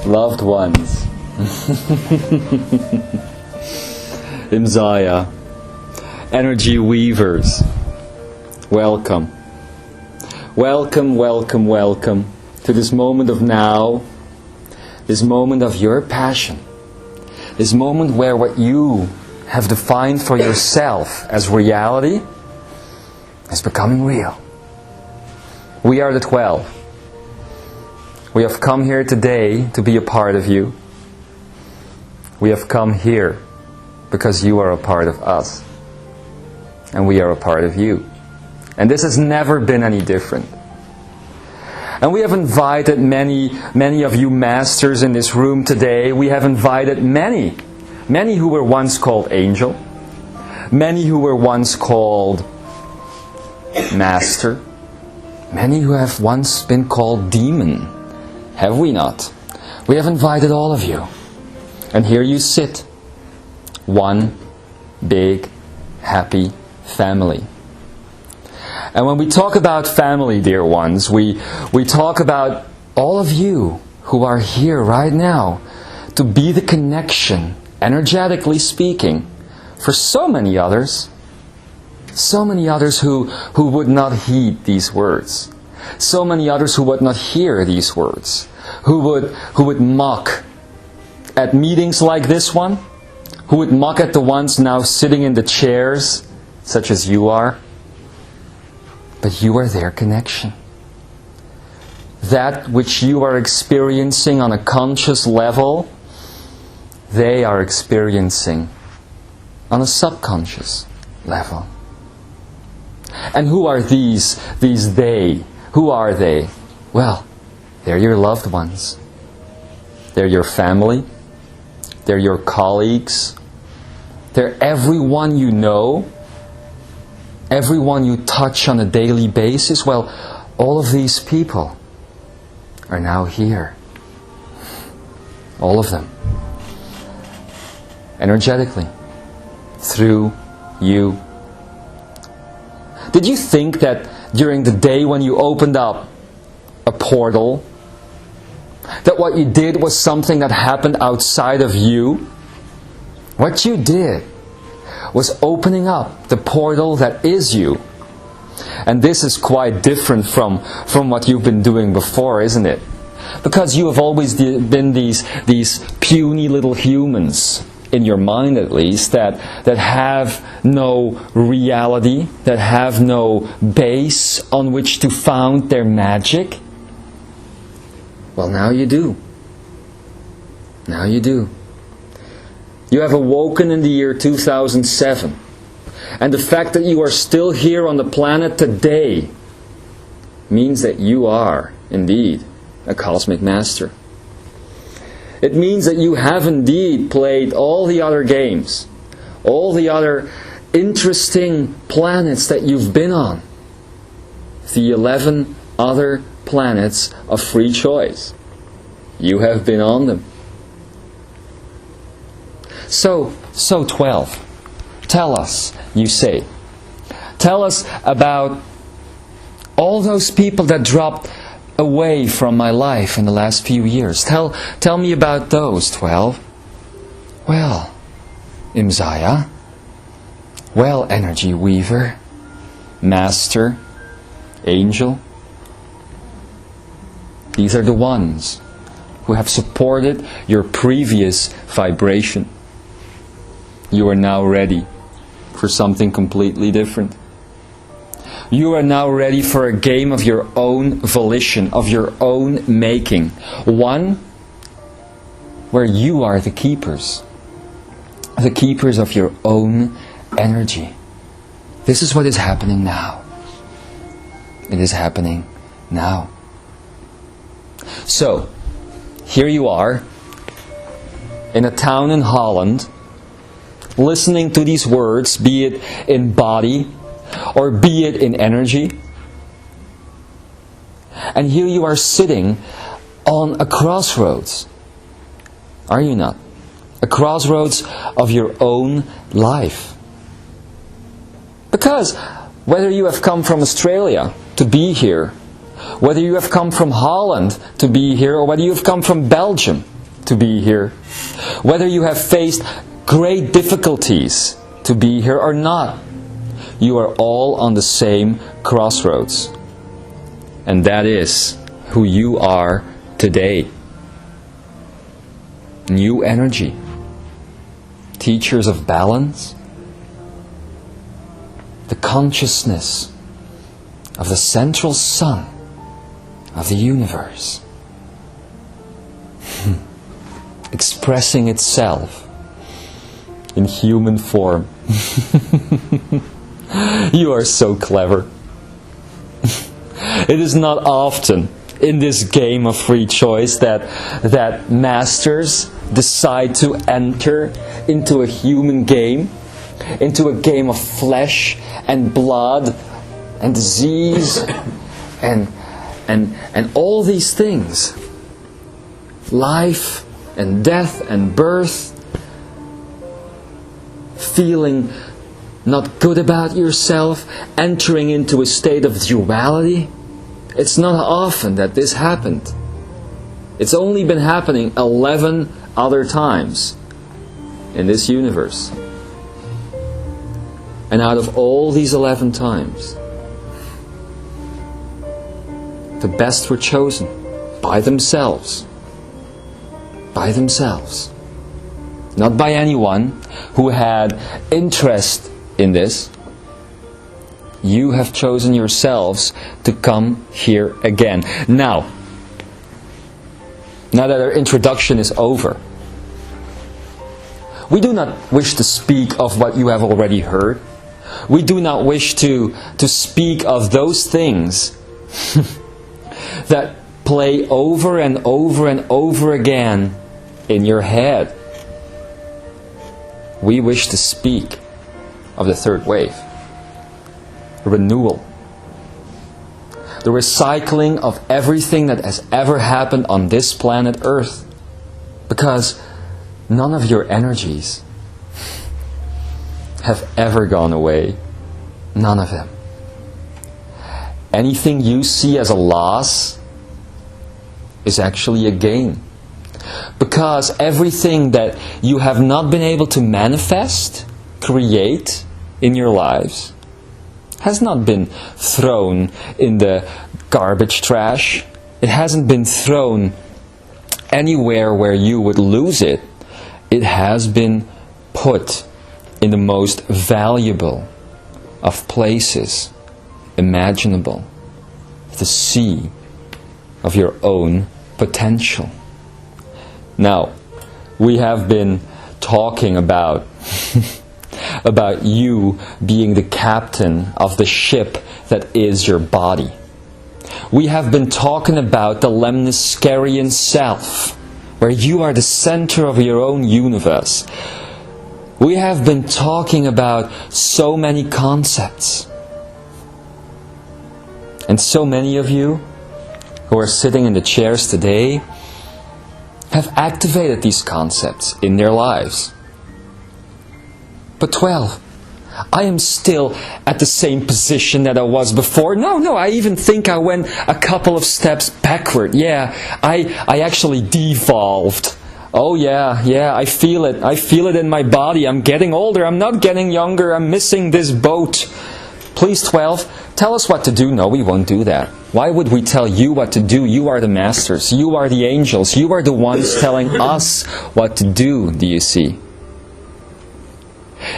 Loved ones. Imzaia. Energy weavers. Welcome. Welcome, welcome, welcome to this moment of now. This moment of your passion. This moment where what you have defined for yourself as reality is becoming real. We are the 12. We have come here today to be a part of you. We have come here because you are a part of us. And we are a part of you. And this has never been any different. And we have invited many of you masters in this room today. We have invited many who were once called angel. Many who were once called master. Many who have once been called demon. Have we not? We have invited all of you. And here you sit. One big, happy family. And when we talk about family, dear ones, we talk about all of you who are here right now to be the connection, energetically speaking, for so many others. So many others who would not heed these words. So many others who would not hear these words. Who would mock at meetings like this one. Who would mock at the ones now sitting in the chairs, such as you are. But you are their connection. That which you are experiencing on a conscious level, they are experiencing on a subconscious level. And who are these they? Who are they? Well, they're your loved ones. They're your family. They're your colleagues. They're everyone you know. Everyone you touch on a daily basis. Well, all of these people are now here. All of them. Energetically. Through you. Did you think that during the day when you opened up a portal, that what you did was something that happened outside of you? What you did was opening up the portal that is you. And this is quite different from what you've been doing before, isn't it? Because you have always been these puny little humans, in your mind at least, that have no reality, that have no base on which to found their magic. Well, now you do. Now you do. You have awoken in the year 2007. And the fact that you are still here on the planet today means that you are, indeed, a cosmic master. It means that you have indeed played all the other games, all the other interesting planets that you've been on. The 11 other planets of free choice. You have been on them. So 12. Tell us, you say. Tell us about all those people that dropped away from my life in the last few years. Tell me about those, 12. Well, Imzaia. Well, energy weaver, master, angel. These are the ones who have supported your previous vibration. You are now ready for something completely different. You are now ready for a game of your own volition, of your own making. One where you are the keepers. The keepers of your own energy. This is what is happening now. It is happening now. So, here you are, in a town in Holland, listening to these words, be it in body, or be it in energy. And here you are sitting on a crossroads. Are you not? A crossroads of your own life. Because Whether you have come from Australia to be here, whether you have come from Holland to be here, or whether you have come from Belgium to be here, whether you have faced great difficulties to be here or not, you are all on the same crossroads. And that is who you are today. New energy. Teachers of balance. The consciousness of the central sun of the universe. Expressing itself in human form. You are so clever. It is not often in this game of free choice that masters decide to enter into a human game, into a game of flesh and blood and disease and all these things. Life and death and birth. Feeling not good about yourself, entering into a state of duality. It's not often that this happened. It's only been happening 11 other times in this universe. And out of all these 11 times, the best were chosen by themselves. By themselves. Not by anyone who had interest in this. You have chosen yourselves to come here again. Now that our introduction is over, we do not wish to speak of what you have already heard. We do not wish to speak of those things that play over and over and over again in your head. We wish to speak of the third wave. Renewal. The recycling of everything that has ever happened on this planet Earth. Because none of your energies have ever gone away. None of them. Anything you see as a loss is actually a gain. Because everything that you have not been able to manifest, create in your lives, has not been thrown in the garbage trash. It hasn't been thrown anywhere where you would lose it. It has been put in the most valuable of places imaginable. The sea of your own potential. Now, we have been talking about about you being the captain of the ship that is your body. We have been talking about the lemniscarian self, where you are the center of your own universe. We have been talking about so many concepts. And so many of you who are sitting in the chairs today have activated these concepts in their lives. But 12, I am still at the same position that I was before. No, I even think I went a couple of steps backward. Yeah, I actually devolved. Oh yeah, I feel it. I feel it in my body. I'm getting older. I'm not getting younger. I'm missing this boat. Please, 12, tell us what to do. No, we won't do that. Why would we tell you what to do? You are the masters. You are the angels. You are the ones telling us what to do, do you see?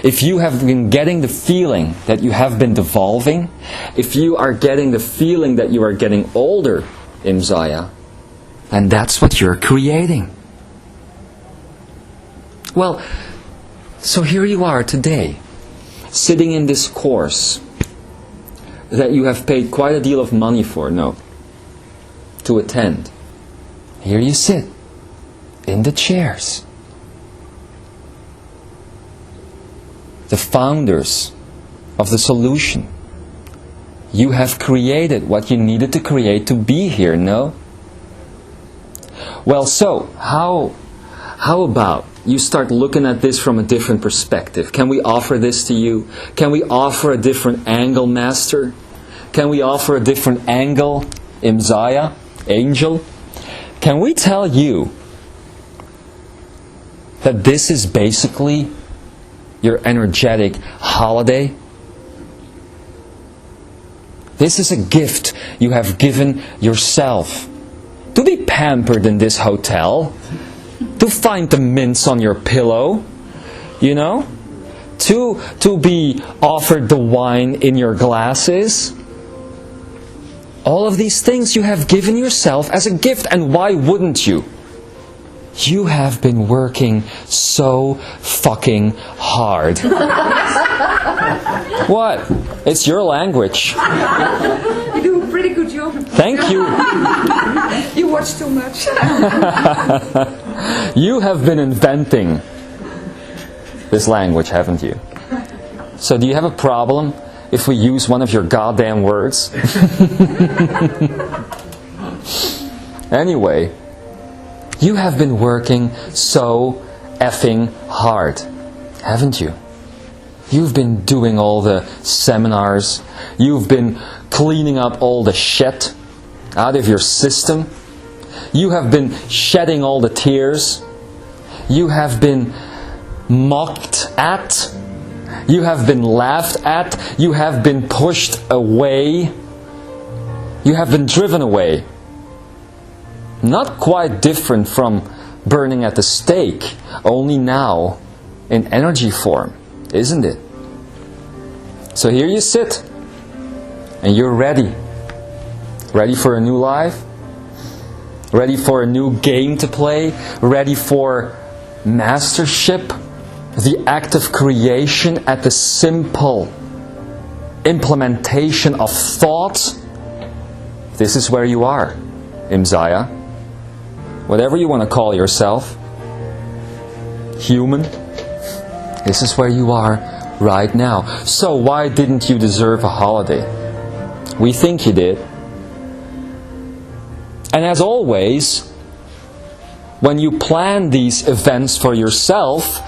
If you have been getting the feeling that you have been devolving, if you are getting the feeling that you are getting older, Imzaia, then that's what you're creating. Well, so here you are today, sitting in this course that you have paid quite a deal of money for, to attend. Here you sit, in the chairs. The founders of the solution. You have created what you needed to create to be here, no? Well, so, how about you start looking at this from a different perspective. Can we offer this to you? Can we offer a different angle, Master? Can we offer a different angle, Imzaia, angel? Can we tell you that this is basically your energetic holiday? This is a gift you have given yourself. To be pampered in this hotel. To find the mints on your pillow. You know? To be offered the wine in your glasses. All of these things you have given yourself as a gift. And why wouldn't you? You have been working so fucking hard. What? It's your language. You do a pretty good job. Thank you. You watch too much. You have been inventing this language, haven't you? So do you have a problem if we use one of your goddamn words? Anyway, you have been working so effing hard, haven't you? You've been doing all the seminars. You've been cleaning up all the shit out of your system. You have been shedding all the tears. You have been mocked at. You have been laughed at. You have been pushed away. You have been driven away. Not quite different from burning at the stake, only now in energy form, isn't it? So here you sit, and you're ready. Ready for a new life? Ready for a new game to play? Ready for mastership? The act of creation at the simple implementation of thought? This is where you are, Imzaia. Whatever you want to call yourself, human, this is where you are right now. So why didn't you deserve a holiday? We think you did. And as always, when you plan these events for yourself,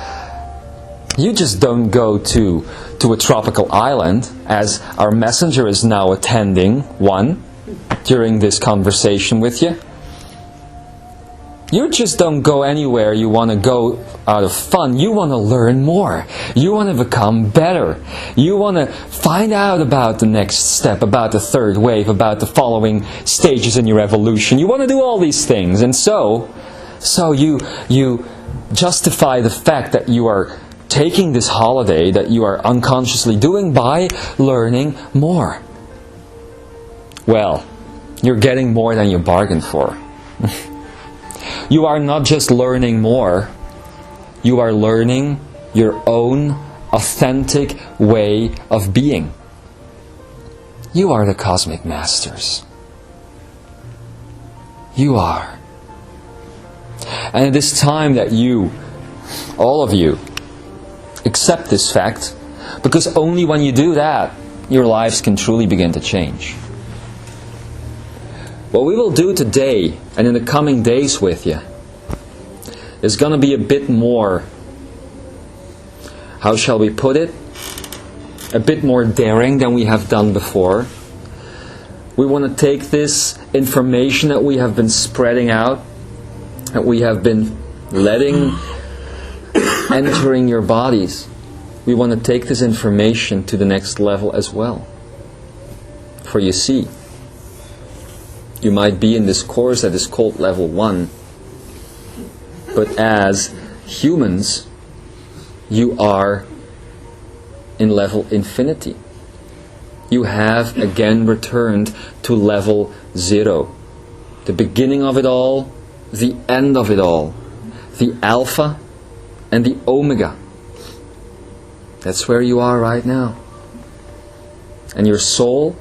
you just don't go to a tropical island, as our messenger is now attending one during this conversation with you. You just don't go anywhere you want to go out of fun. You want to learn more. You want to become better. You want to find out about the next step, about the third wave, about the following stages in your evolution. You want to do all these things. And so you justify the fact that you are taking this holiday that you are unconsciously doing by learning more. Well, you're getting more than you bargained for. You are not just learning more, you are learning your own authentic way of being. You are the cosmic masters. You are. And it is time that you, all of you, accept this fact, because only when you do that, your lives can truly begin to change. What we will do today and in the coming days with you is going to be a bit more, how shall we put it, a bit more daring than we have done before. We want to take this information that we have been spreading out, that we have been letting entering your bodies. We want to take this information to the next level as well. For you see, you might be in this course that is called level 1, but as humans, you are in level infinity. You have again returned to level 0. The beginning of it all, the end of it all. The Alpha and the Omega. That's where you are right now. And your soul,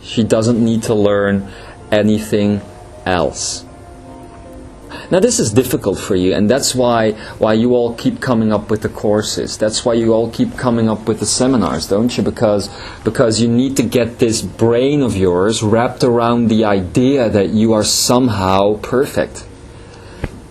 she doesn't need to learn anything else. Now this is difficult for you, and that's why you all keep coming up with the courses. That's why you all keep coming up with the seminars, don't you? Because you need to get this brain of yours wrapped around the idea that you are somehow perfect.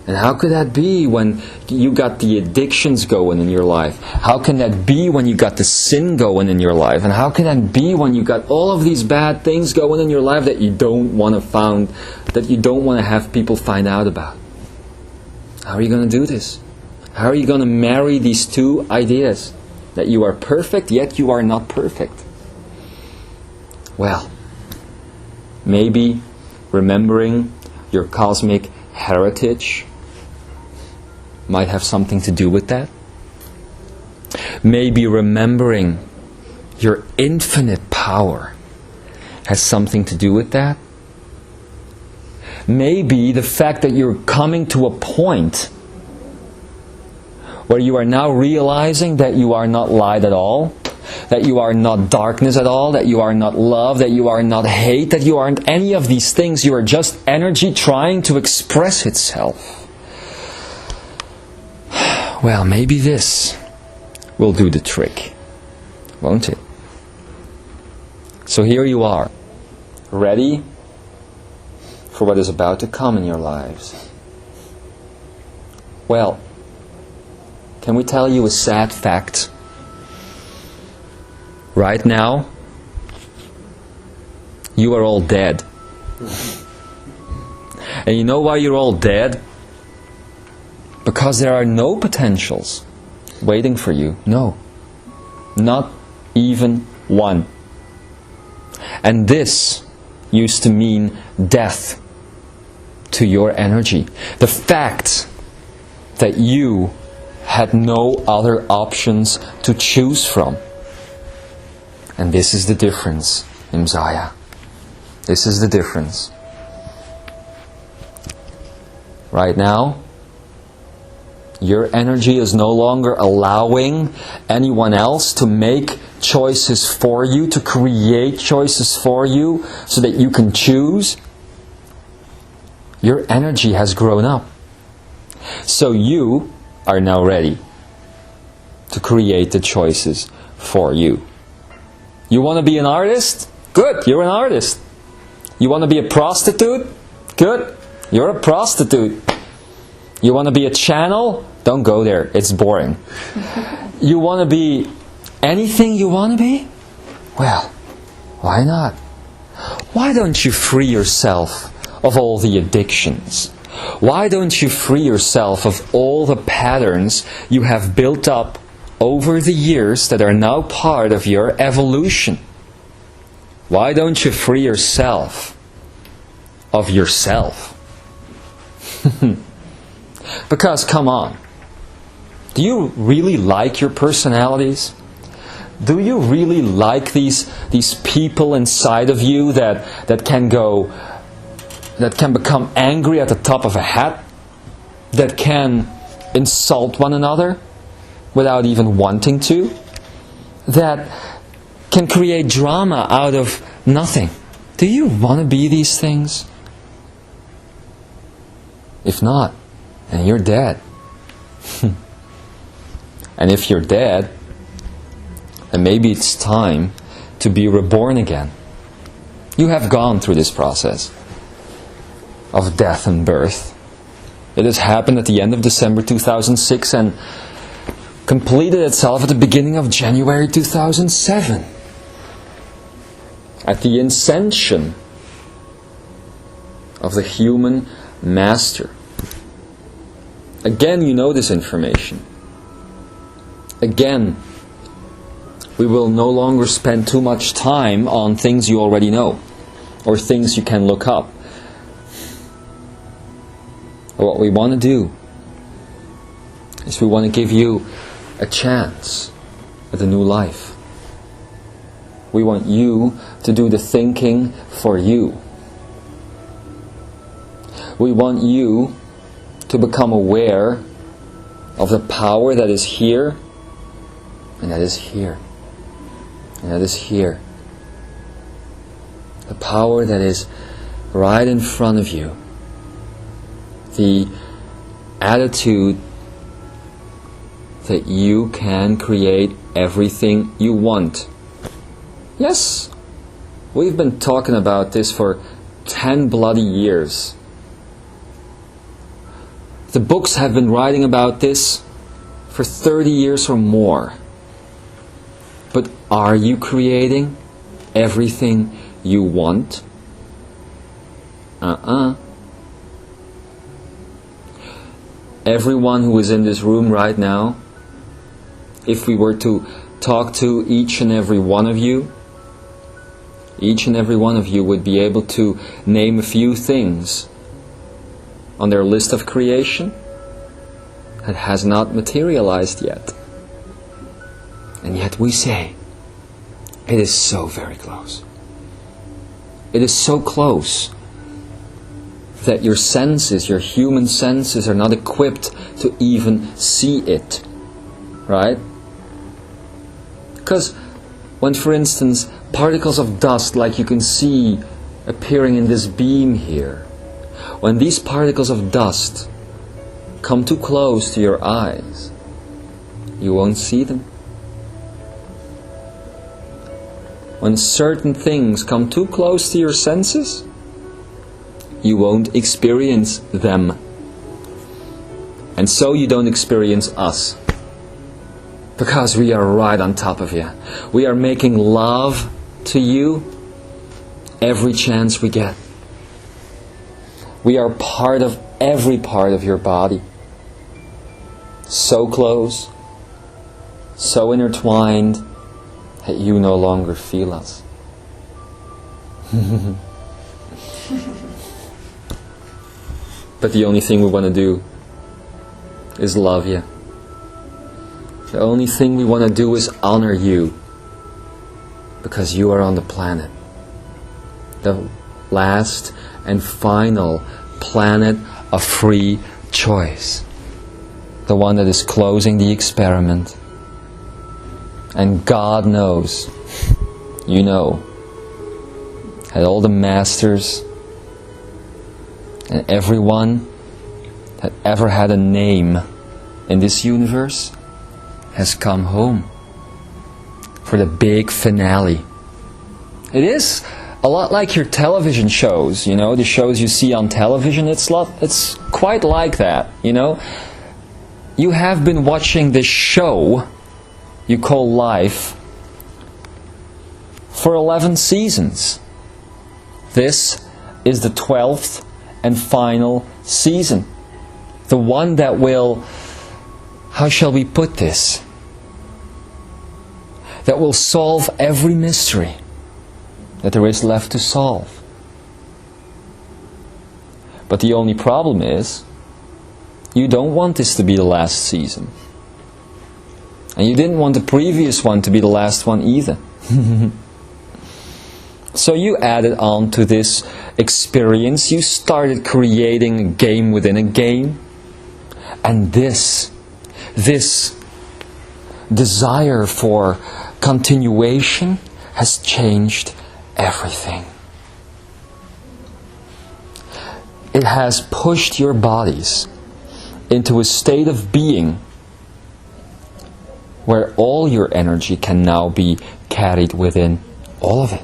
And how could that be when you got the addictions going in your life? How can that be when you got the sin going in your life? And how can that be when you got all of these bad things going in your life that you don't want to have people find out about? How are you going to do this? How are you going to marry these two ideas? That you are perfect, yet you are not perfect. Well, maybe remembering your cosmic heritage might have something to do with that. Maybe remembering your infinite power has something to do with that. Maybe the fact that you're coming to a point where you are now realizing that you are not light at all, that you are not darkness at all, that you are not love, that you are not hate, that you aren't any of these things. You are just energy trying to express itself. Well, maybe this will do the trick, won't it? So here you are, ready for what is about to come in your lives. Well, can we tell you a sad fact? Right now, you are all dead. And you know why you're all dead? Because there are no potentials waiting for you. No. Not even one. And this used to mean death to your energy. The fact that you had no other options to choose from. And this is the difference, Imzaia. This is the difference. Right now, your energy is no longer allowing anyone else to make choices for you, to create choices for you, so that you can choose. Your energy has grown up. So you are now ready to create the choices for you. You want to be an artist? Good, you're an artist. You want to be a prostitute? Good, you're a prostitute. You want to be a channel? Don't go there, it's boring. You want to be anything you want to be? Well, why not? Why don't you free yourself of all the addictions? Why don't you free yourself of all the patterns you have built up over the years that are now part of your evolution? Why don't you free yourself of yourself? Because, come on, do you really like your personalities? Do you really like these people inside of you that can become angry at the top of a hat? That can insult one another without even wanting to? That can create drama out of nothing? Do you want to be these things? If not, then you're dead. And if you're dead, then maybe it's time to be reborn again. You have gone through this process of death and birth. It has happened at the end of December 2006 and completed itself at the beginning of January 2007. At the inscension of the human master. Again, you know this information. Again, we will no longer spend too much time on things you already know, or things you can look up. What we want to do is we want to give you a chance at a new life. We want you to do the thinking for you. We want you to become aware of the power that is here, and that is here, and that is here. The power that is right in front of you. The attitude that you can create everything you want. Yes, we've been talking about this for 10 bloody years. The books have been writing about this for 30 years or more. But are you creating everything you want? Everyone who is in this room right now, if we were to talk to each and every one of you would be able to name a few things on their list of creation that has not materialized yet. And yet we say, it is so very close. It is so close that your senses, your human senses, are not equipped to even see it. Right? Because when, for instance, particles of dust, like you can see appearing in this beam here, when these particles of dust come too close to your eyes, you won't see them. When certain things come too close to your senses, you won't experience them. And so you don't experience us. Because we are right on top of you. We are making love to you every chance we get. We are part of every part of your body. So close, so intertwined, that you no longer feel us. But the only thing we want to do is love you. The only thing we want to do is honor you, because you are on the planet. The last and final planet of free choice. The one that is closing the experiment. And God knows, you know, that all the masters and everyone that ever had a name in this universe has come home for the big finale. It is a lot like your television shows, you know, the shows you see on television. It's quite like that, you know. You have been watching this show you call life for 11 seasons. This is the 12th and final season. The one that will, how shall we put this? That will solve every mystery that there is left to solve. But the only problem is, you don't want this to be the last season. And you didn't want the previous one to be the last one either. So you added on to this experience. You started creating a game within a game. And this desire for continuation has changed everything. It has pushed your bodies into a state of being where all your energy can now be carried within all of it.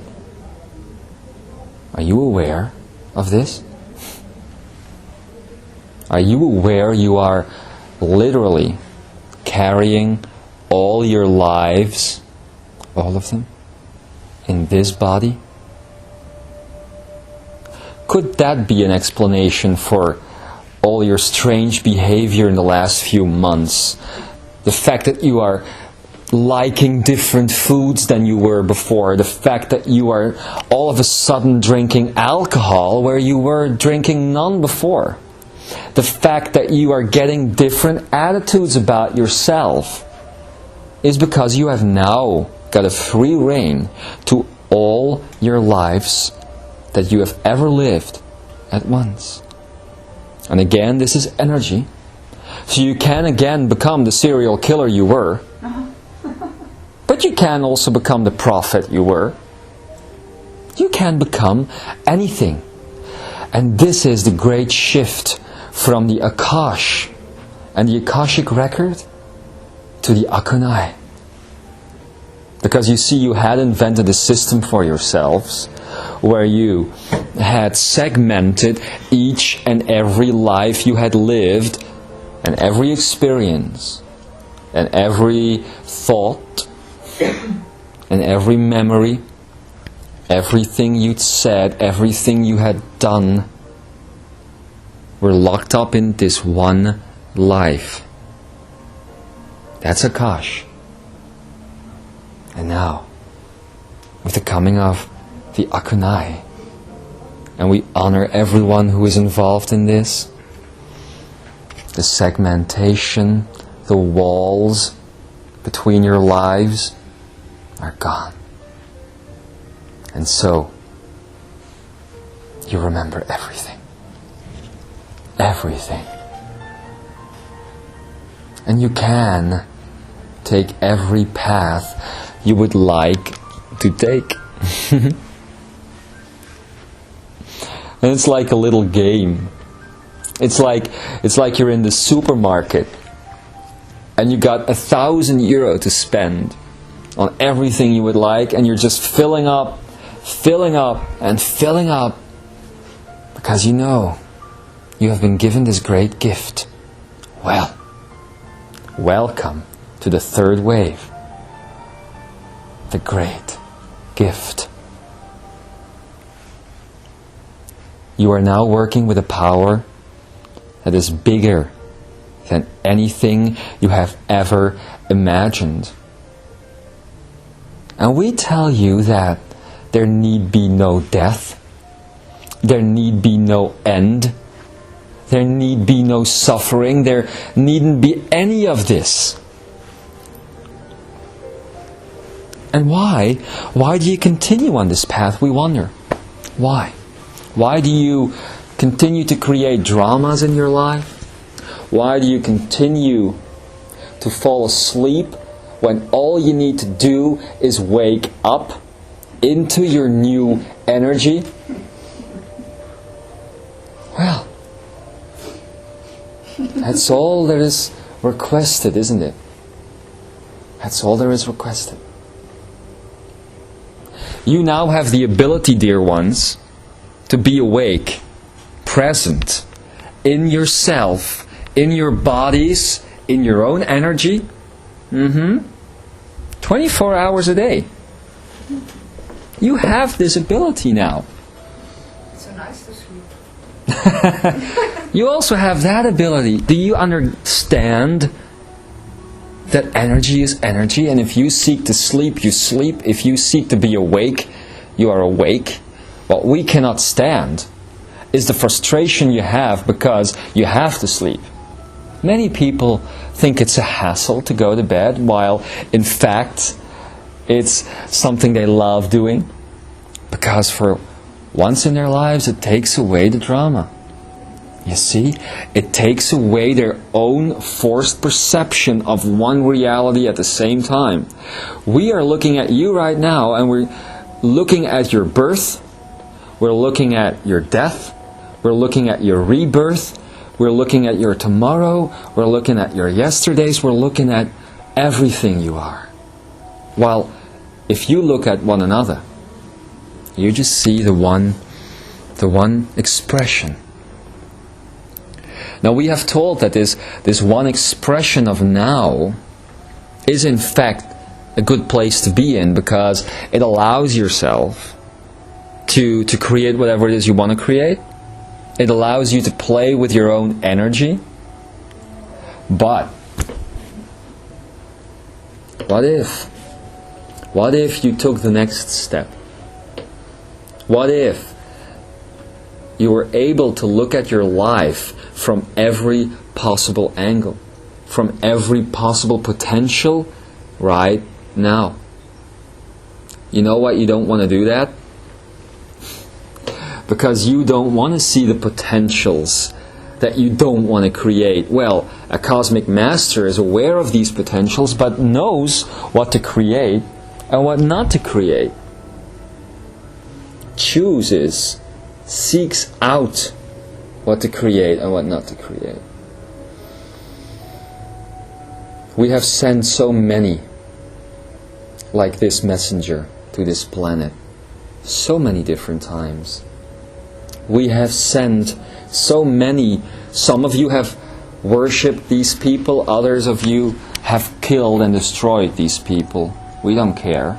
Are you aware of this? Are you aware you are literally carrying all your lives, all of them, in this body? Could that be an explanation for all your strange behavior in the last few months? The fact that you are liking different foods than you were before. The fact that you are all of a sudden drinking alcohol where you were drinking none before. The fact that you are getting different attitudes about yourself is because you have now got a free rein to all your lives that you have ever lived at once. And again, this is energy. So you can again become the serial killer you were. But you can also become the prophet you were. You can become anything. And this is the great shift from the Akash and the Akashic record to the Akunai. Because you see, you had invented a system for yourselves where you had segmented each and every life you had lived And every experience, and every thought, and every memory, everything you'd said, everything you had done, were locked up in this one life. That's Akash. And now, with the coming of the Akunai, and we honor everyone who is involved in this, the segmentation, the walls between your lives are gone. And so, you remember everything. Everything. And you can take every path you would like to take. And it's like a little game. It's like you're in the supermarket and you got €1,000 to spend on everything you would like, and you're just filling up and filling up, because you know you have been given this great gift. Well, welcome to the third wave, the great gift. You are now working with a power that is bigger than anything you have ever imagined. And we tell you that there need be no death, there need be no end, there need be no suffering, there needn't be any of this. And why? Why do you continue on this path, we wonder? Why? Why do you continue to create dramas in your life? Why do you continue to fall asleep when all you need to do is wake up into your new energy? Well, that's all there is requested, isn't it? That's all there is requested. You now have the ability, dear ones, to be awake, present, in yourself, in your bodies, in your own energy. 24 hours a day. You have this ability now. It's so nice to sleep. You also have that ability. Do you understand that energy is energy, and if you seek to sleep, you sleep. If you seek to be awake, you are awake. What we cannot stand is the frustration you have because you have to sleep. Many people think it's a hassle to go to bed, while in fact it's something they love doing, because for once in their lives it takes away the drama. You see, it takes away their own forced perception of one reality at the same time. We are looking at you right now, and we're looking at your birth, we're looking at your death, we're looking at your rebirth, we're looking at your tomorrow, we're looking at your yesterdays, we're looking at everything you are. While if you look at one another, you just see the one expression. Now we have told that this one expression of now is in fact a good place to be in, because it allows yourself to create whatever it is you want to create. It allows you to play with your own energy. But what if you took the next step? What if you were able to look at your life from every possible angle, from every possible potential right now? You know why you don't want to do that? Because you don't want to see the potentials that you don't want to create. Well, a cosmic master is aware of these potentials, but knows what to create and what not to create. Chooses, seeks out what to create and what not to create. We have sent so many like this messenger to this planet so many different times. We have sent so many. Some of you have worshipped these people. Others of you have killed and destroyed these people. We don't care.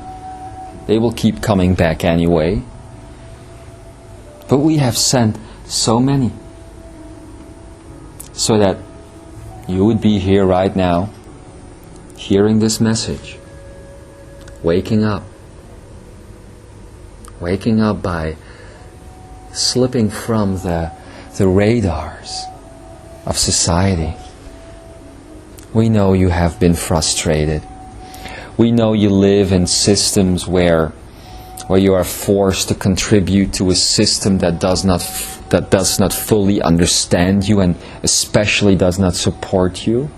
They will keep coming back anyway. But we have sent so many, so that you would be here right now, hearing this message, waking up by slipping from the radars of society. We know you have been frustrated. We know you live in systems where you are forced to contribute to a system that does not fully understand you and especially does not support you.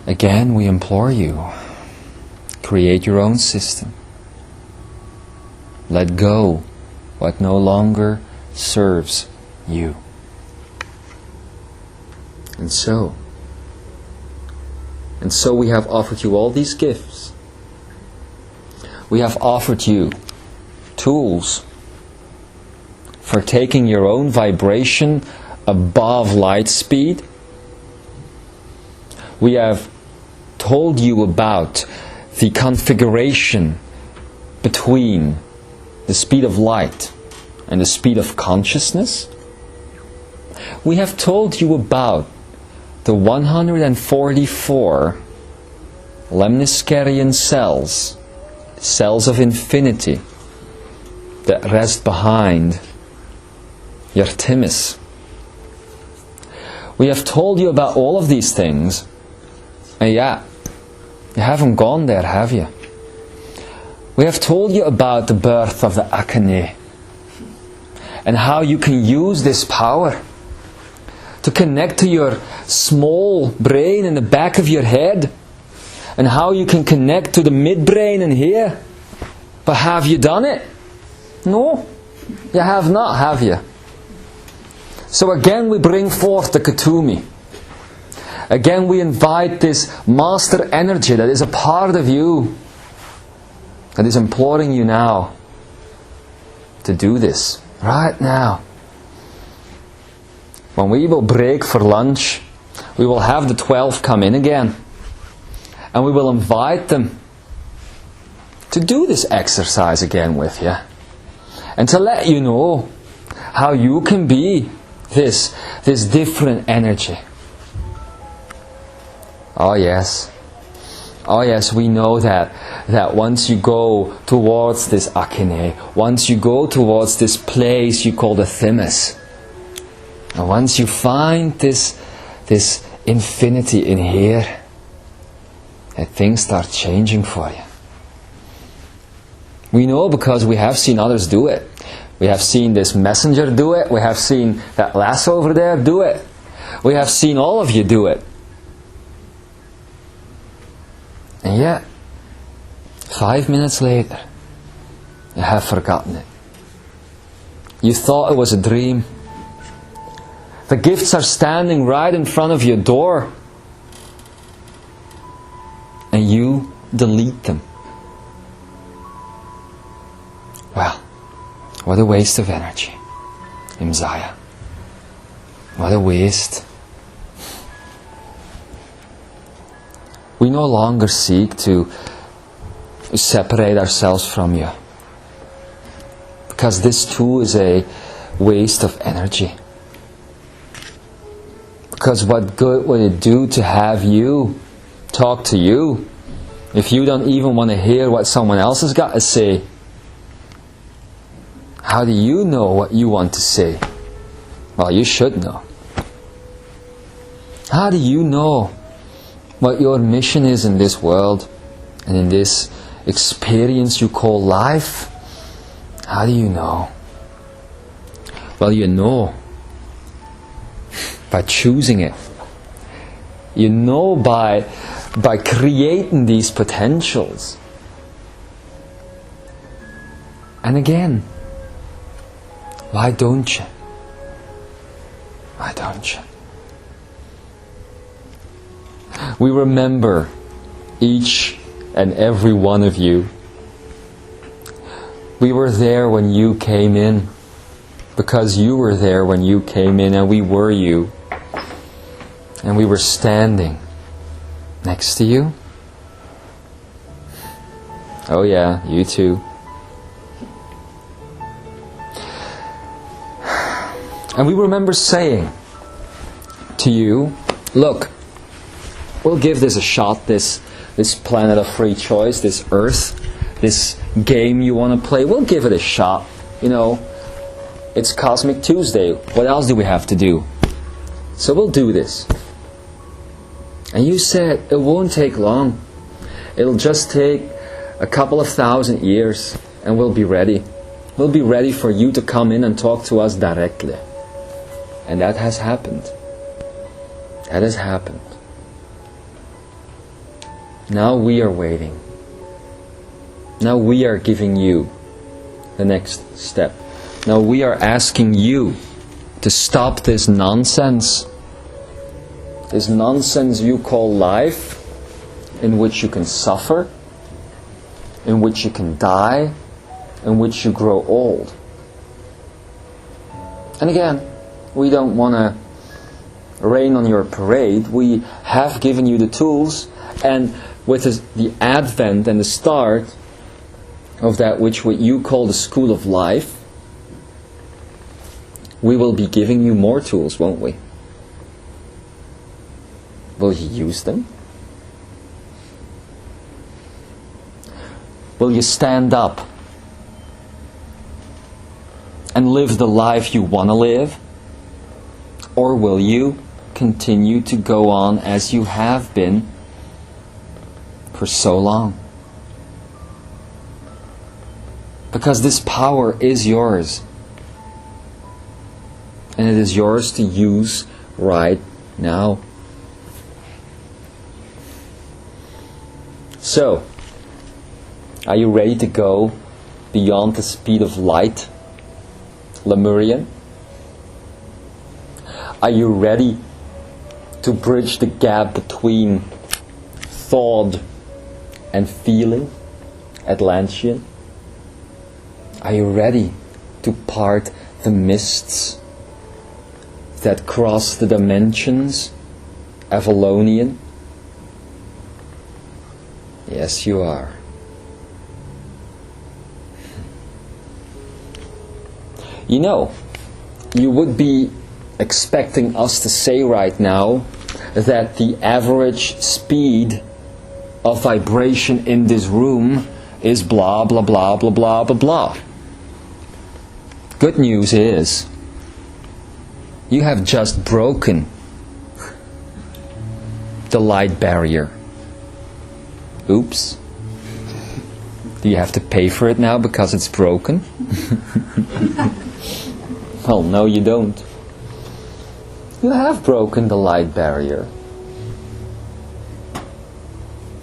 Again, we implore you, create your own system. Let go what no longer serves you. And so we have offered you all these gifts. We have offered you tools for taking your own vibration above light speed. We have told you about the configuration between the speed of light and the speed of consciousness. We have told you about the 144 lemniscarian cells of infinity that rest behind your thymus. We have told you about all of these things, and yeah, you haven't gone there, have you? We have told you about the birth of the akeyasan and how you can use this power to connect to your small brain in the back of your head, and how you can connect to the midbrain in here. But have you done it? No, you have not, have you? So again we bring forth the Katumi. Again we invite this master energy that is a part of you, that is imploring you now to do this right now. When we will break for lunch, we will have the 12 come in again, and we will invite them to do this exercise again with you, and to let you know how you can be this different energy. Oh yes, we know that once you go towards this akeyasan, once you go towards this place you call the thymus, and once you find this infinity in here, that things start changing for you. We know because we have seen others do it. We have seen this messenger do it. We have seen that lass over there do it. We have seen all of you do it. And yet, 5 minutes later, you have forgotten it. You thought it was a dream. The gifts are standing right in front of your door, and you delete them. Well, what a waste of energy, Imzaia. What a waste. We no longer seek to separate ourselves from you, because this too is a waste of energy. Because what good would it do to have you talk to you if you don't even want to hear what someone else has got to say? How do you know what you want to say? Well, you should know. How do you know what your mission is in this world and in this experience you call life? How do you know? Well, you know by choosing it. You know by creating these potentials. And again, why don't you? Why don't you? We remember each and every one of you. We were there when you came in, because you were there when you came in, and we were you. and we were standing next to you? Oh yeah, you too. And we remember saying to you, look, we'll give this a shot, this planet of free choice, this Earth, this game you want to play, we'll give it a shot. You know, it's Cosmic Tuesday. What else do we have to do? So we'll do this. And you said, it won't take long. It'll just take a couple of 1,000 years and we'll be ready. We'll be ready for you to come in and talk to us directly. And that has happened. That has happened. Now we are waiting. Now we are giving you the next step. Now we are asking you to stop this nonsense. This nonsense you call life, in which you can suffer, in which you can die, in which you grow old. And again, we don't want to rain on your parade. We have given you the tools, and with the advent and the start of that which what you call the school of life, we will be giving you more tools, won't we? Will you use them? Will you stand up and live the life you want to live? Or will you continue to go on as you have been for so long? Because this power is yours. And it is yours to use right now. So, are you ready to go beyond the speed of light, Lemurian? Are you ready to bridge the gap between thought and feeling, Atlantean? Are you ready to part the mists that cross the dimensions, Avalonian? Yes, you are. You know, you would be expecting us to say right now that the average speed of vibration in this room is blah blah blah blah blah blah blah. Good news is, you have just broken the light barrier. Oops. Do you have to pay for it now because it's broken? Well, no, you don't. You have broken the light barrier.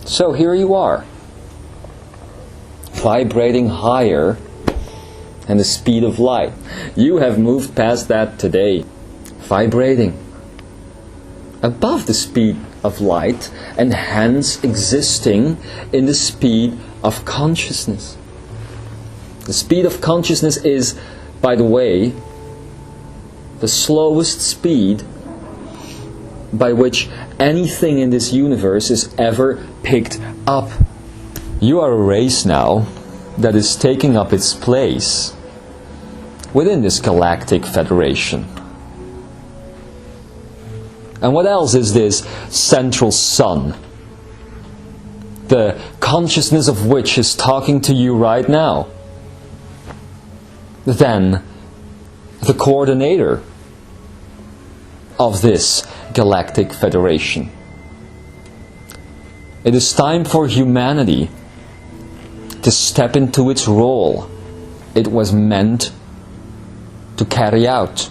So here you are, vibrating higher than the speed of light. You have moved past that today, vibrating above the speed of light, and hence existing in the speed of consciousness. The speed of consciousness is, by the way, the slowest speed by which anything in this universe is ever picked up. You are a race now that is taking up its place within this galactic federation. And what else is this central sun, the consciousness of which is talking to you right now? Then the coordinator of this galactic federation. It is time for humanity to step into its role it was meant to carry out.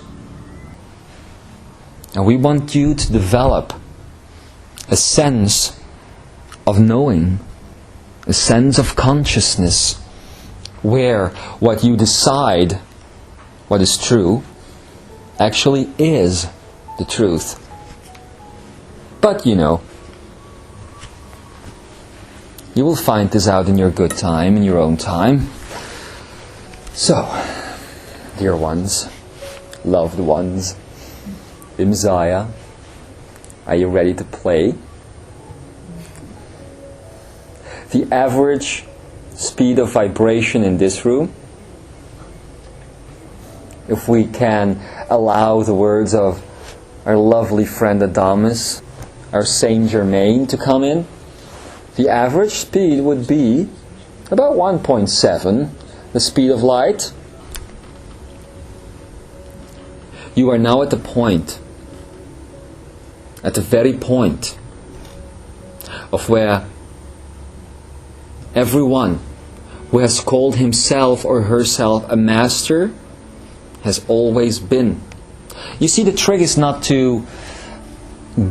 And we want you to develop a sense of knowing, a sense of consciousness, where what you decide, what is true, actually is the truth. But you know, you will find this out in your good time, in your own time. So, dear ones, loved ones, Imzaia, Are you ready to play? The average speed of vibration in this room, if we can allow the words of our lovely friend Adamus, our Saint Germain, to come in, the average speed would be about 1.7, the speed of light. You are now at the point, at the very point of where everyone who has called himself or herself a master has always been. You see, the trick is not to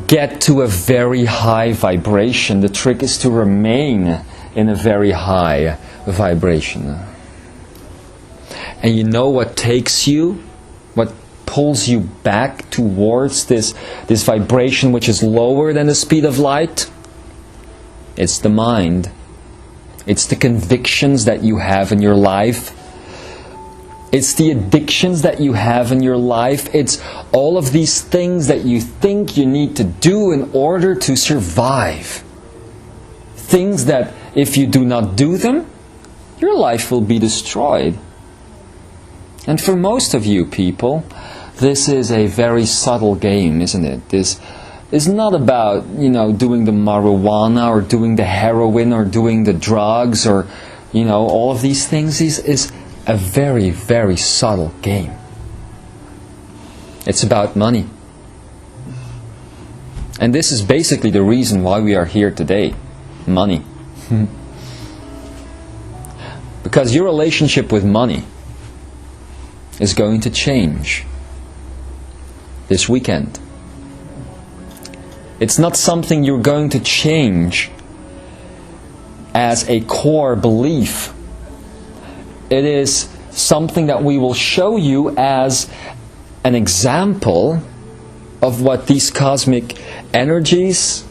get to a very high vibration. The trick is to remain in a very high vibration. And you know what takes you, what pulls you back towards this vibration which is lower than the speed of light? It's the mind. It's the convictions that you have in your life. It's the addictions that you have in your life. It's all of these things that you think you need to do in order to survive. Things that if you do not do them, your life will be destroyed. And for most of you people, this is a very subtle game, isn't it? This is not about, doing the marijuana or doing the heroin or doing the drugs or, all of these things. This is a very, very subtle game. It's about money. And this is basically the reason why we are here today. Money. Because your relationship with money is going to change this weekend. It's not something you're going to change as a core belief. It is something that we will show you as an example of what these cosmic energies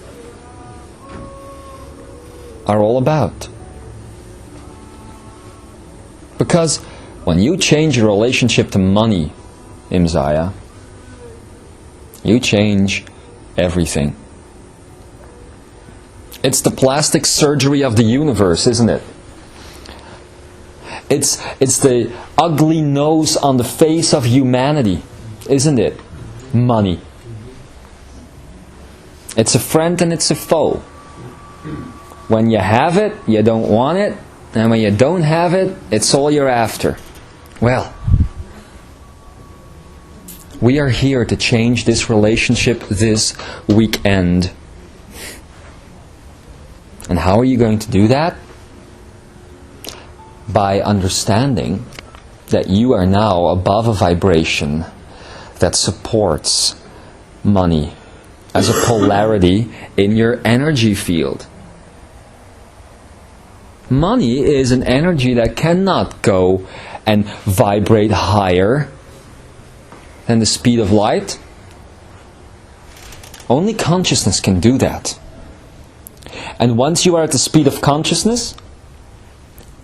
are all about. Because when you change your relationship to money, Imzaia, you change everything. It's the plastic surgery of the universe, isn't it? It's the ugly nose on the face of humanity, isn't it? Money. It's a friend and it's a foe. When you have it, you don't want it. And when you don't have it, it's all you're after. Well, we are here to change this relationship this weekend. And how are you going to do that? By understanding that you are now above a vibration that supports money as a polarity in your energy field. Money is an energy that cannot go and vibrate higher than the speed of light. Only consciousness can do that. And once you are at the speed of consciousness,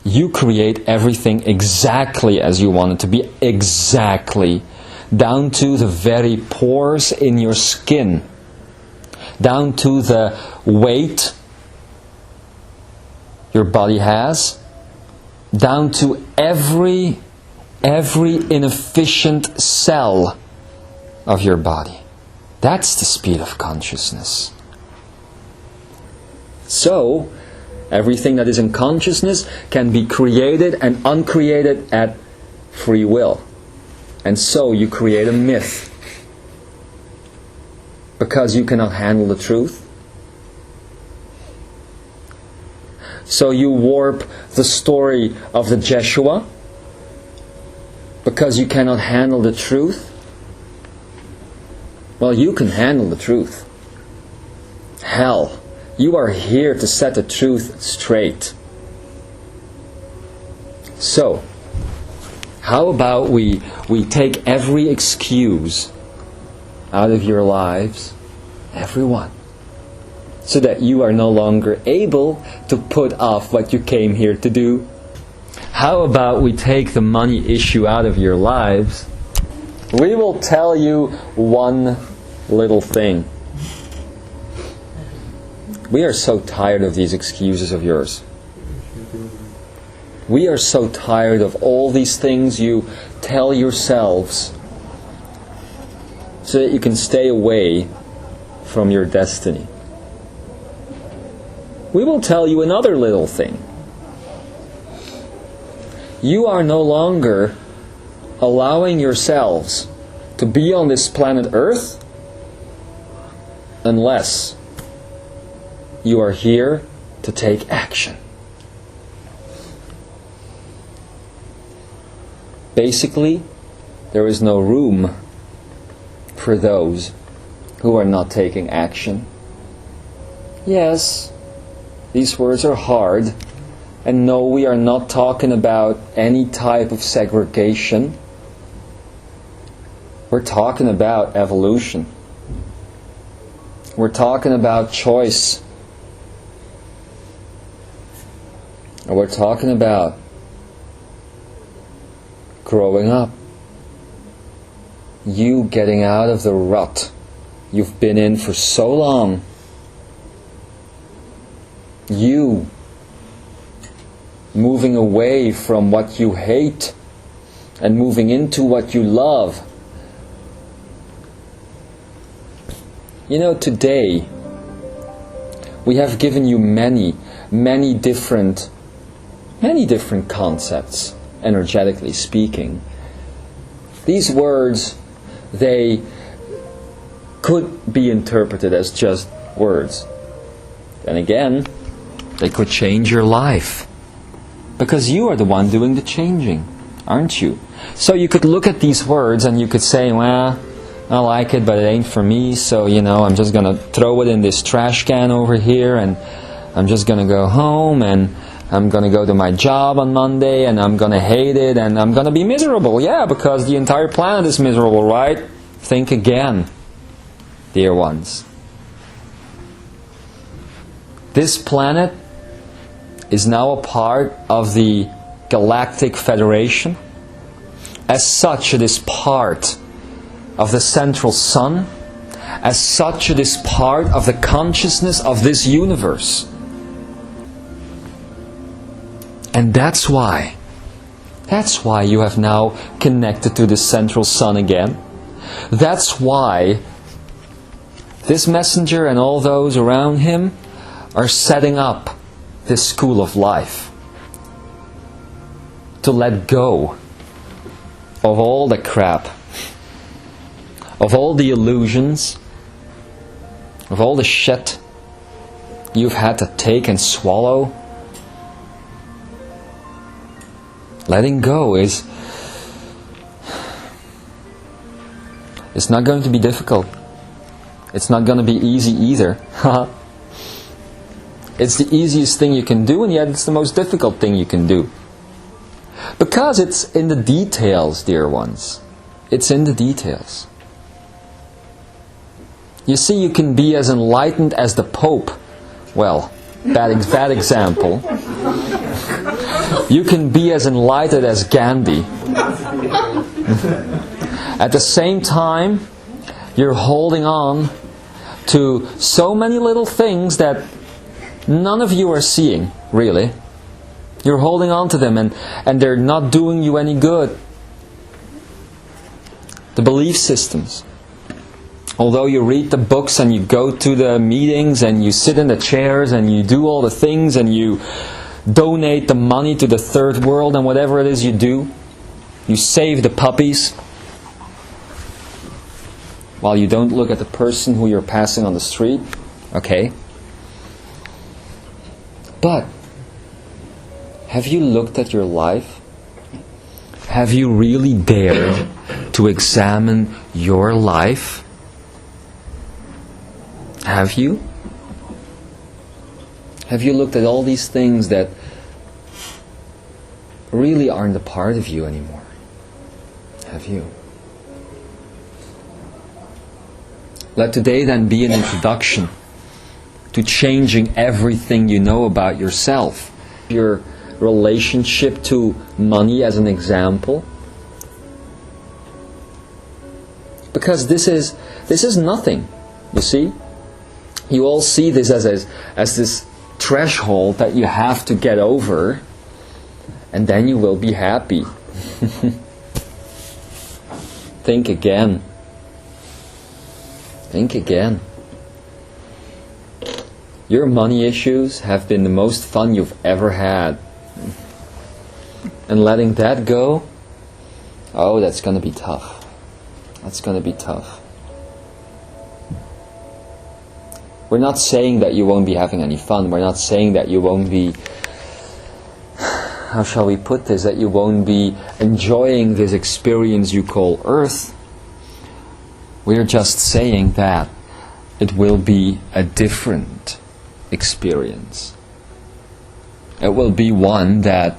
you create everything exactly as you want it to be, exactly, down to the very pores in your skin, down to the weight your body has, down to every inefficient cell of your body. That's the speed of consciousness. So, everything that is in consciousness can be created and uncreated at free will. And so you create a myth. Because you cannot handle the truth. So you warp the story of the Jeshua. Because you cannot handle the truth. Well, you can handle the truth. Hell, you are here to set the truth straight. So, how about we take every excuse out of your lives, everyone, so that you are no longer able to put off what you came here to do? How about we take the money issue out of your lives? We will tell you one little thing. We are so tired of these excuses of yours. We are so tired of all these things you tell yourselves so that you can stay away from your destiny. We will tell you another little thing. You are no longer allowing yourselves to be on this planet Earth unless you are here to take action. Basically, there is no room for those who are not taking action. Yes, these words are hard, and no, we are not talking about any type of segregation. We're talking about evolution. We're talking about choice. And we're talking about growing up. You getting out of the rut you've been in for so long. You moving away from what you hate and moving into what you love. You know, today we have given you many different concepts, energetically speaking. These words, they could be interpreted as just words. Then again, they could change your life. Because you are the one doing the changing, aren't you? So you could look at these words and you could say, well, I like it, but it ain't for me, so, I'm just going to throw it in this trash can over here, and I'm just going to go home, and I'm going to go to my job on Monday, and I'm going to hate it, and I'm going to be miserable. Yeah, because the entire planet is miserable, right? Think again, dear ones. This planet is now a part of the Galactic Federation. As such, it is part of the central sun. As such, it is part of the consciousness of this universe. And that's why you have now connected to the central sun again. That's why this messenger and all those around him are setting up this school of life. To let go of all the crap, of all the illusions, of all the shit you've had to take and swallow. Letting go is... it's not going to be difficult. It's not going to be easy either. It's the easiest thing you can do, and yet it's the most difficult thing you can do. Because it's in the details, dear ones. It's in the details. You see, you can be as enlightened as the Pope. Well, bad example. You can be as enlightened as Gandhi. At the same time, you're holding on to so many little things that none of you are seeing, really. You're holding on to them, and they're not doing you any good. The belief systems. Although you read the books and you go to the meetings and you sit in the chairs and you do all the things and you donate the money to the third world and whatever it is you do, you save the puppies while you don't look at the person who you're passing on the street. Okay. But have you looked at your life? Have you really dared to examine your life? Have you? Have you looked at all these things that really aren't a part of you anymore? Have you? Let today then be an introduction to changing everything you know about yourself. Your relationship to money as an example. Because this is nothing, you see? You all see this as this threshold that you have to get over, and then you will be happy. Think again. Think again. Your money issues have been the most fun you've ever had. And letting that go, oh, that's going to be tough. That's going to be tough. We're not saying that you won't be having any fun. We're not saying that you won't be, how shall we put this, that you won't be enjoying this experience you call Earth. We're just saying that it will be a different experience. It will be one that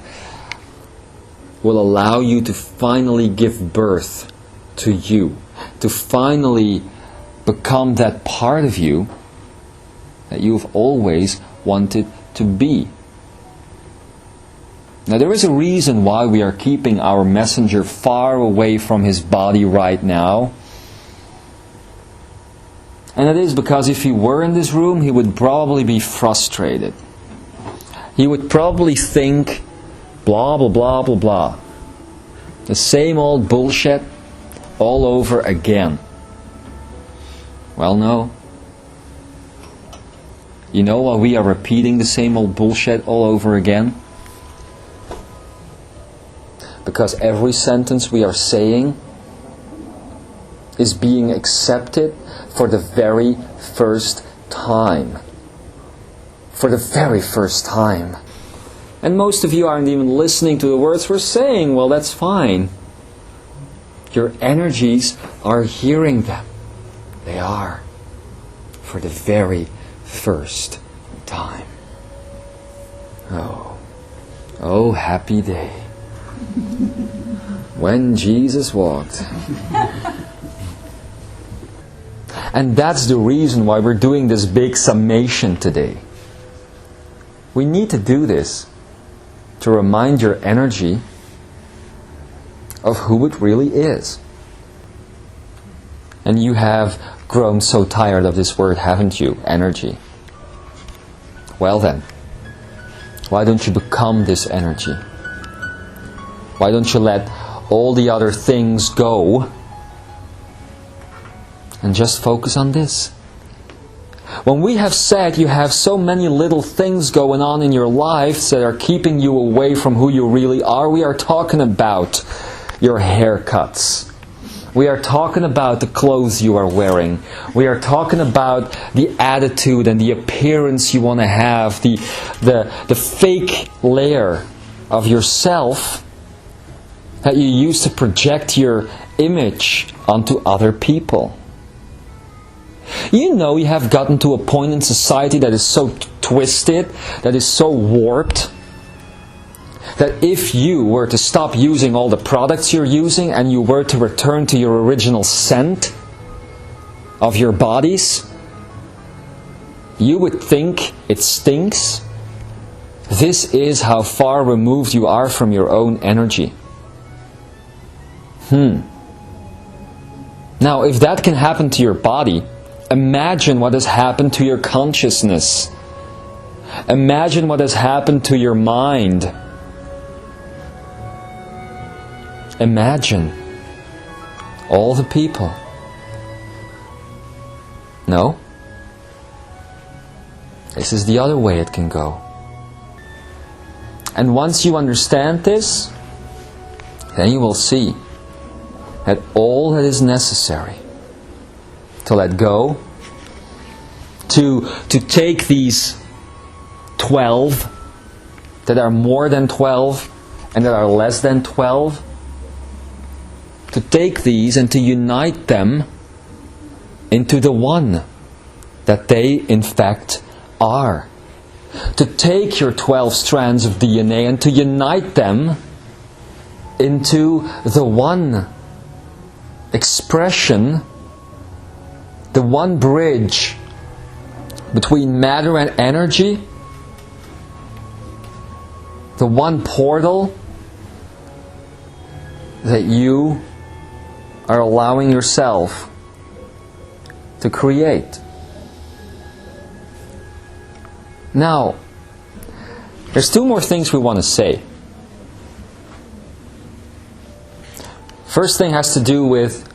will allow you to finally give birth to you, to finally become that part of you that you've always wanted to be. Now there is a reason why we are keeping our messenger far away from his body right now. And it is because if he were in this room, he would probably be frustrated. He would probably think, blah, blah, blah, blah, blah. The same old bullshit all over again. Well, no. You know why we are repeating the same old bullshit all over again? Because every sentence we are saying is being accepted for the very first time. For the very first time. And most of you aren't even listening to the words we're saying. Well, that's fine. Your energies are hearing them. They are. For the very first time. Oh, happy day. When Jesus walked. And that's the reason why we're doing this big summation today. We need to do this to remind your energy of who it really is. And you have grown so tired of this word, haven't you? Energy. Well then, why don't you become this energy? Why don't you let all the other things go and just focus on this? When we have said you have so many little things going on in your life that are keeping you away from who you really are, we are talking about your haircuts. We are talking about the clothes you are wearing. We are talking about the attitude and the appearance you want to have, the fake layer of yourself that you use to project your image onto other people. You know you have gotten to a point in society that is so twisted, that is so warped, that if you were to stop using all the products you're using and you were to return to your original scent of your bodies, you would think it stinks. This is how far removed you are from your own energy. Now, if that can happen to your body, imagine what has happened to your consciousness. Imagine what has happened to your mind. Imagine all the people. No? This is the other way it can go. And once you understand this, then you will see that all that is necessary to let go, to take these 12 that are more than 12 and that are less than 12, to take these and to unite them into the one that they in fact are. To take your 12 strands of DNA and to unite them into the one expression, the one bridge between matter and energy, the one portal that you are allowing yourself to create. Now, there's two more things we want to say. First thing has to do with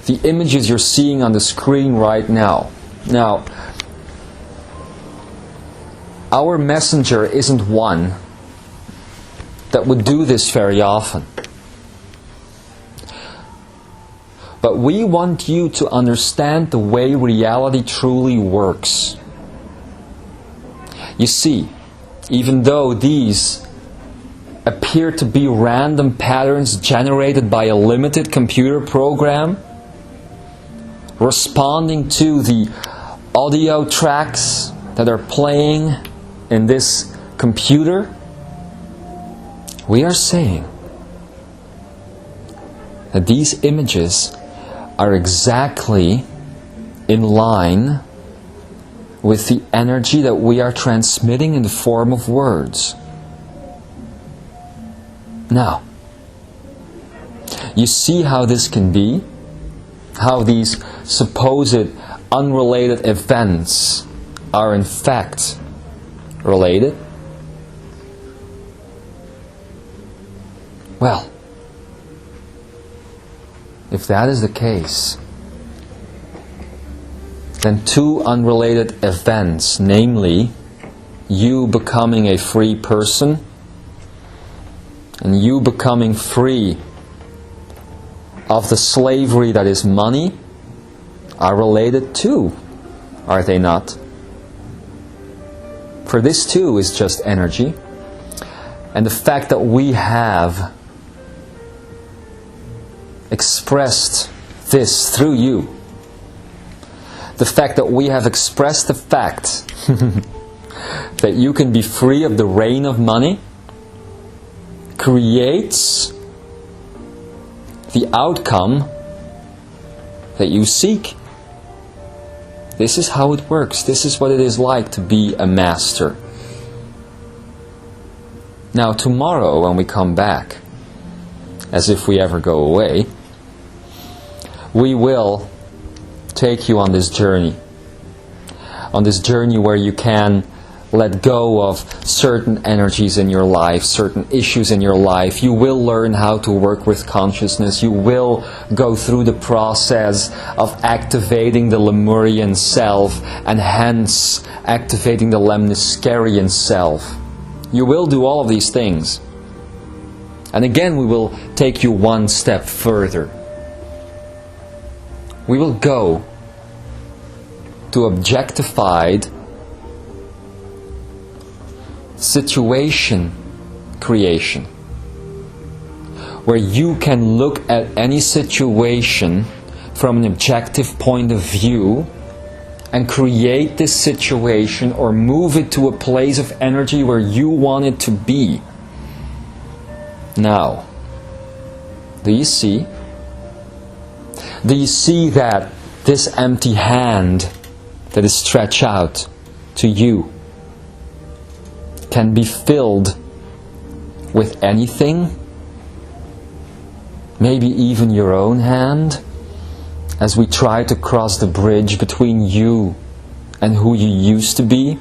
the images you're seeing on the screen right now. Now, our messenger isn't one that would do this very often. But we want you to understand the way reality truly works. You see, even though these appear to be random patterns generated by a limited computer program, responding to the audio tracks that are playing in this computer, we are saying that these images are exactly in line with the energy that we are transmitting in the form of words. Now, you see how this can be? How these supposed unrelated events are in fact related? Well, if that is the case, then two unrelated events, namely you becoming a free person and you becoming free of the slavery that is money, are related too, are they not? For this too is just energy. And the fact that we have expressed this through you, the fact that we have expressed the fact that you can be free of the reign of money, creates the outcome that you seek. This is how it works. This is what it is like to be a master. Now tomorrow when we come back, as if we ever go away, we will take you on this journey. On this journey where you can let go of certain energies in your life, certain issues in your life. You will learn how to work with consciousness. You will go through the process of activating the Lemurian self and hence activating the Lemniscarian self. You will do all of these things. And again, we will take you one step further. We will go to objectified situation creation, where you can look at any situation from an objective point of view and create this situation or move it to a place of energy where you want it to be. Now, do you see? Do you see that this empty hand that is stretched out to you can be filled with anything? Maybe even your own hand, as we try to cross the bridge between you and who you used to be.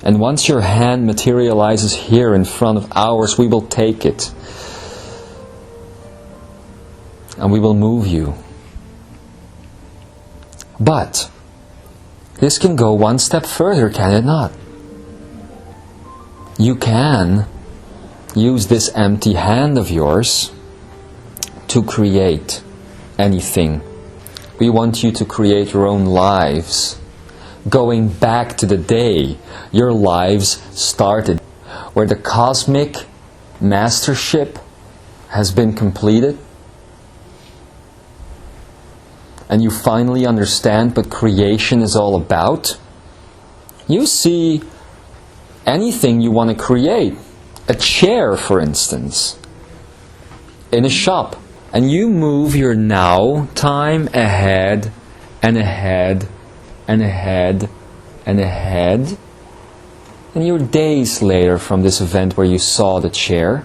And once your hand materializes here in front of ours, we will take it and we will move you. But this can go one step further, can it not? You can use this empty hand of yours to create anything. We want you to create your own lives, going back to the day your lives started, where the cosmic mastership has been completed, and you finally understand what creation is all about. You see anything you want to create, a chair for instance, in a shop, and you move your now time ahead and ahead and ahead and ahead, and you're days later from this event where you saw the chair.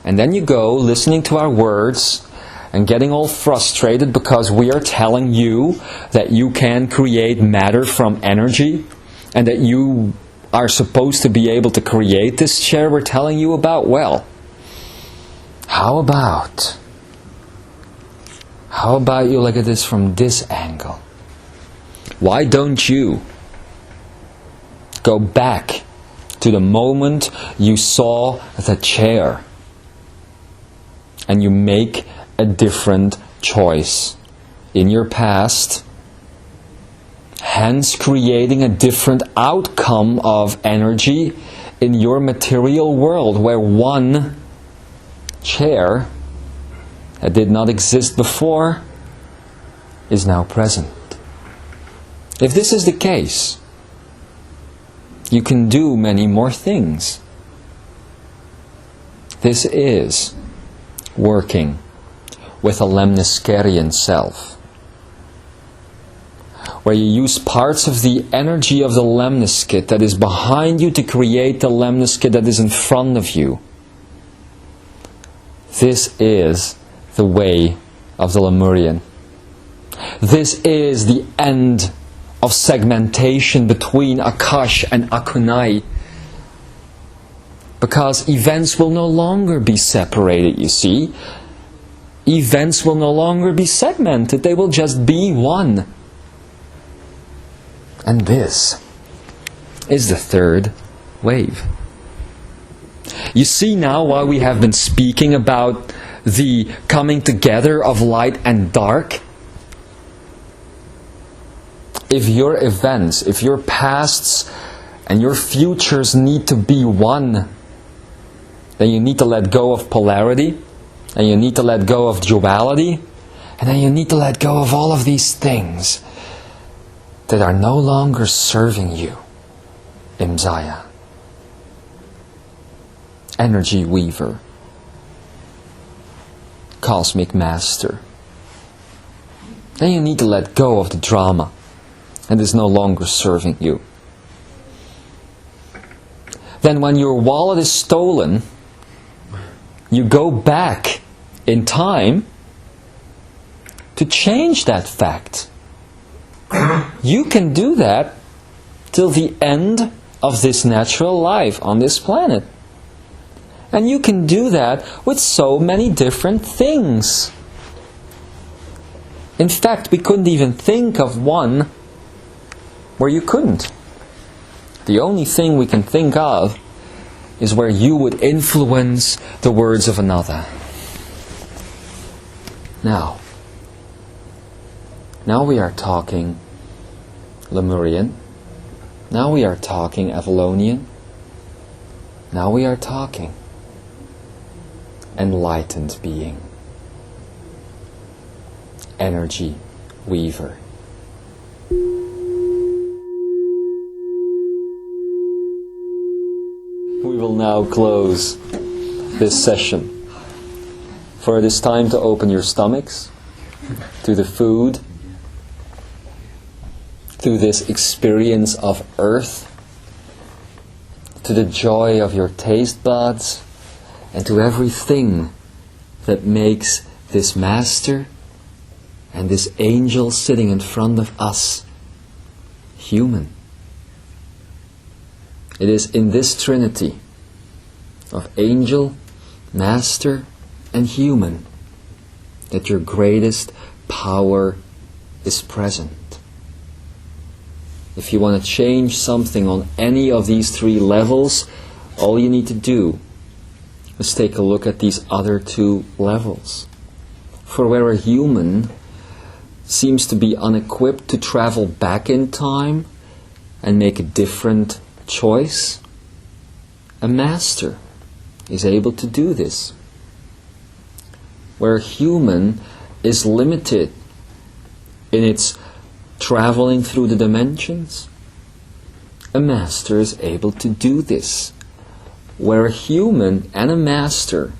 And then you go listening to our words, and getting all frustrated because we are telling you that you can create matter from energy and that you are supposed to be able to create this chair we're telling you about, well, how about you look at this from this angle? Why don't you go back to the moment you saw the chair and you make a different choice in your past, hence creating a different outcome of energy in your material world, where one chair that did not exist before is now present. If this is the case, you can do many more things. This is working with a lemniscarian self, where you use parts of the energy of the lemniscate that is behind you to create the lemniscate that is in front of you. This is the way of the Lemurian. This is the end of segmentation between Akash and Akunai. Because events will no longer be separated, you see. Events will no longer be segmented. They will just be one. And this is the third wave. You see now why we have been speaking about the coming together of light and dark? If your events, if your pasts and your futures need to be one, then you need to let go of polarity, and you need to let go of duality, and then you need to let go of all of these things that are no longer serving you. Imzaia, energy weaver, cosmic master. Then you need to let go of the drama, and is no longer serving you. Then when your wallet is stolen, you go back in time to change that fact. You can do that till the end of this natural life on this planet. And you can do that with so many different things. In fact, we couldn't even think of one where you couldn't. The only thing we can think of is where you would influence the words of another. Now we are talking Lemurian. Now we are talking Avalonian. Now we are talking enlightened being. Energy weaver. We will now close this session. For it is time to open your stomachs to the food, to this experience of earth, to the joy of your taste buds, and to everything that makes this master and this angel sitting in front of us human. It is in this trinity of angel, master, and human that your greatest power is present. If you want to change something on any of these three levels, all you need to do is take a look at these other two levels. For where a human seems to be unequipped to travel back in time and make a different choice, a master is able to do this. Where a human is limited in its traveling through the dimensions, a master is able to do this. Where a human and a master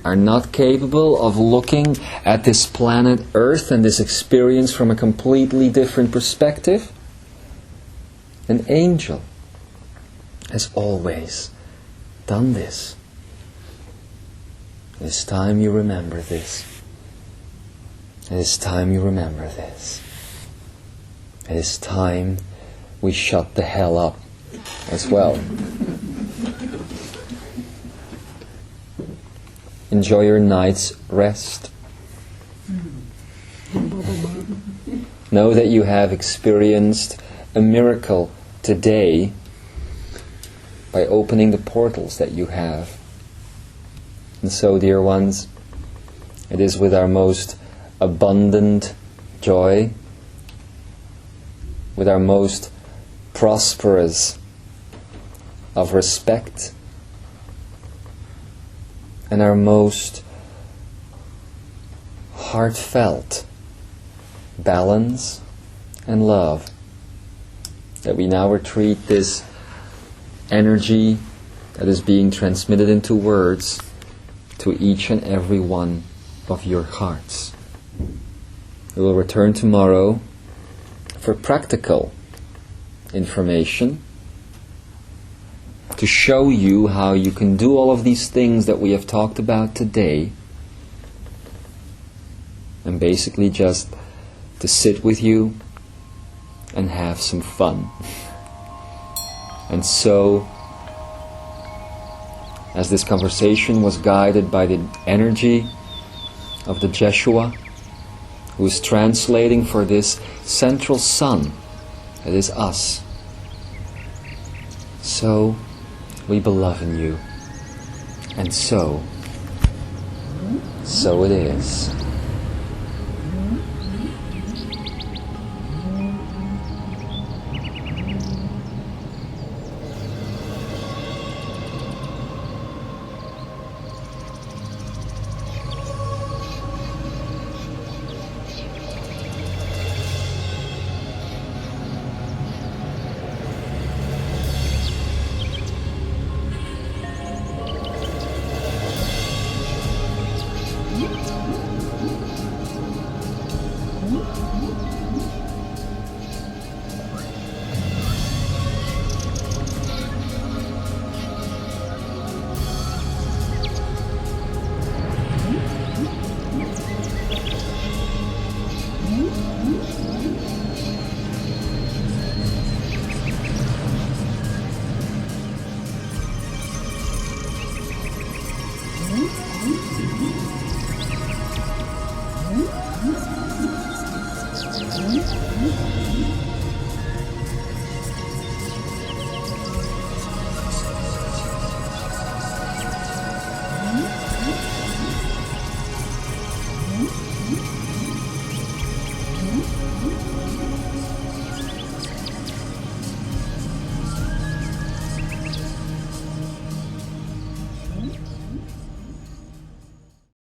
are not capable of looking at this planet Earth and this experience from a completely different perspective, an angel has always done this. It's time you remember this. It is time you remember this. It is time we shut the hell up as well. Enjoy your night's rest. Know that you have experienced a miracle today by opening the portals that you have. And so, dear ones, it is with our most abundant joy, with our most prosperous of respect, and our most heartfelt balance and love that we now retreat this energy that is being transmitted into words to each and every one of your hearts. We will return tomorrow for practical information to show you how you can do all of these things that we have talked about today, and basically just to sit with you and have some fun. And so, as this conversation was guided by the energy of the Jeshua, who is translating for this central sun that is us, so we believe in you, and so it is.